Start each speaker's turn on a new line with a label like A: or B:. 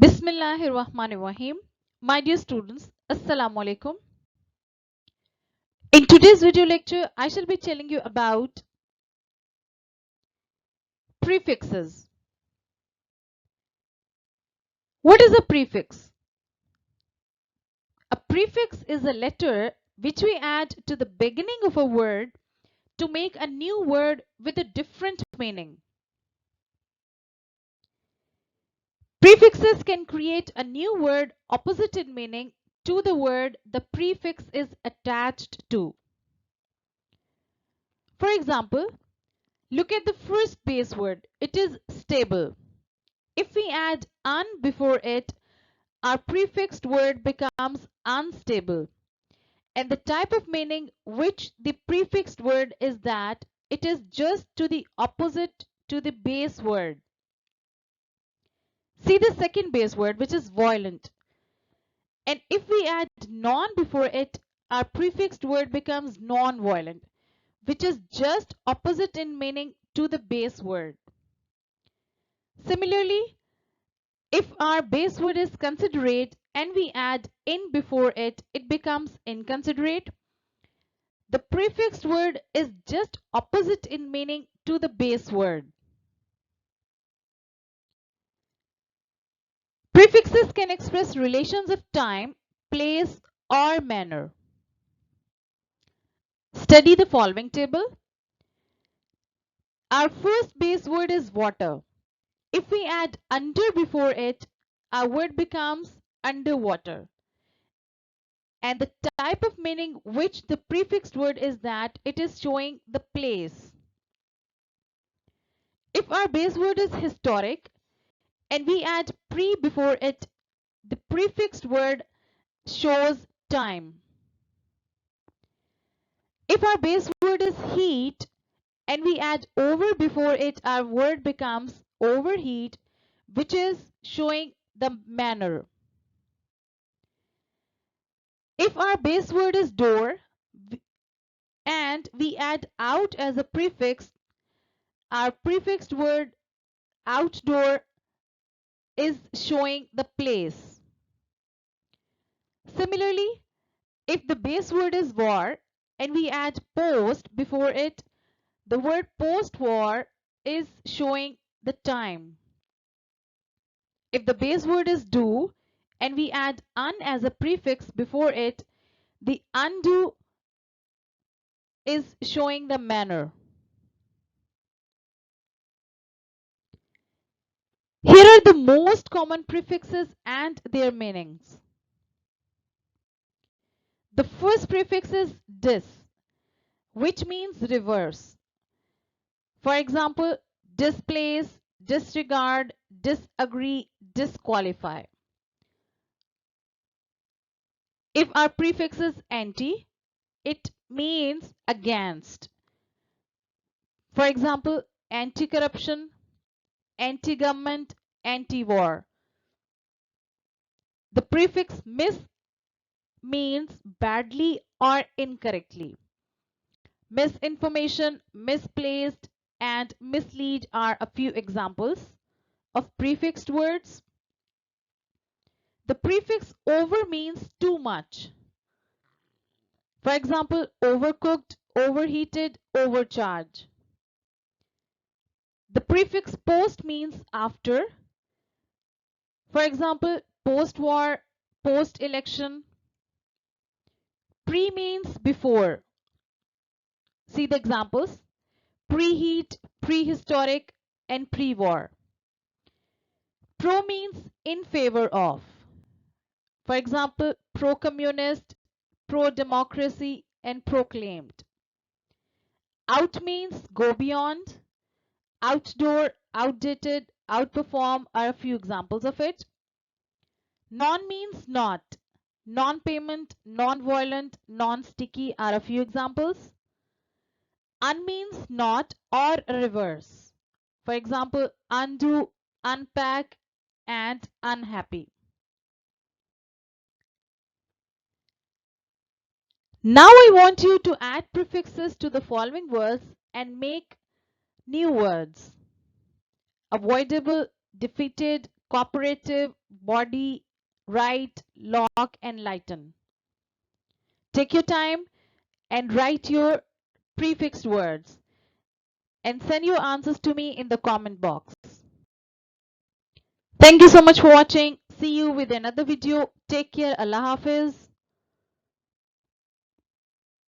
A: Bismillahirrahmanirrahim. My dear students, Assalamu alaikum. In today's video lecture, I shall be telling you about prefixes. What is a prefix? A prefix is a letter which we add to the beginning of a word to make a new word with a different meaning. Prefixes can create a new word opposite in meaning to the word the prefix is attached to. For example, look at the first base word. It is stable. If we add un before it, our prefixed word becomes unstable. And the type of meaning which the prefixed word is that it is just to the opposite to the base word. See the second base word, which is violent. And if we add non before it, our prefixed word becomes non-violent, which is just opposite in meaning to the base word. Similarly, if our base word is considerate and we add in before it, it becomes inconsiderate. The prefixed word is just opposite in meaning to the base word. Prefixes can express relations of time, place, or manner. Study the following table. Our first base word is water. If we add under before it, our word becomes underwater. And the type of meaning which the prefixed word is that it is showing the place. If our base word is historic and we add pre before it, the prefixed word shows time. If our base word is heat and we add over before it, our word becomes overheat, which is showing the manner. If our base word is door and we add out as a prefix, our prefixed word outdoor is showing the place. Similarly, if the base word is war and we add post before it, the word post-war is showing the time. If the base word is do and we add un as a prefix before it, the undo is showing the manner. Here are the most common prefixes and their meanings. The first prefix is dis, which means reverse. For example, displace, disregard, disagree, disqualify. If our prefix is anti, it means against. For example, anti-corruption, anti-government, anti-war. The prefix mis means badly or incorrectly. Misinformation, misplaced, and mislead are a few examples of prefixed words. The prefix over means too much. For example, overcooked, overheated, overcharged. The prefix post means after. For example, post-war, post-election. Pre means before. See the examples. Preheat, prehistoric, and pre-war. Pro means in favor of. For example, pro-communist, pro-democracy, and proclaimed. Out means go beyond. Outdoor, outdated, outperform are a few examples of it. Non means not. Non-payment, non-violent, non-sticky are a few examples. Un means not or reverse. For example, undo, unpack, and unhappy. Now I want you to add prefixes to the following words and make new words. Avoidable, defeated, cooperative, body, right, lock, and lighten. Take your time and write your prefixed words and send your answers to me in the comment box. Thank you so much for watching. See you with another video. Take care. Allah Hafiz.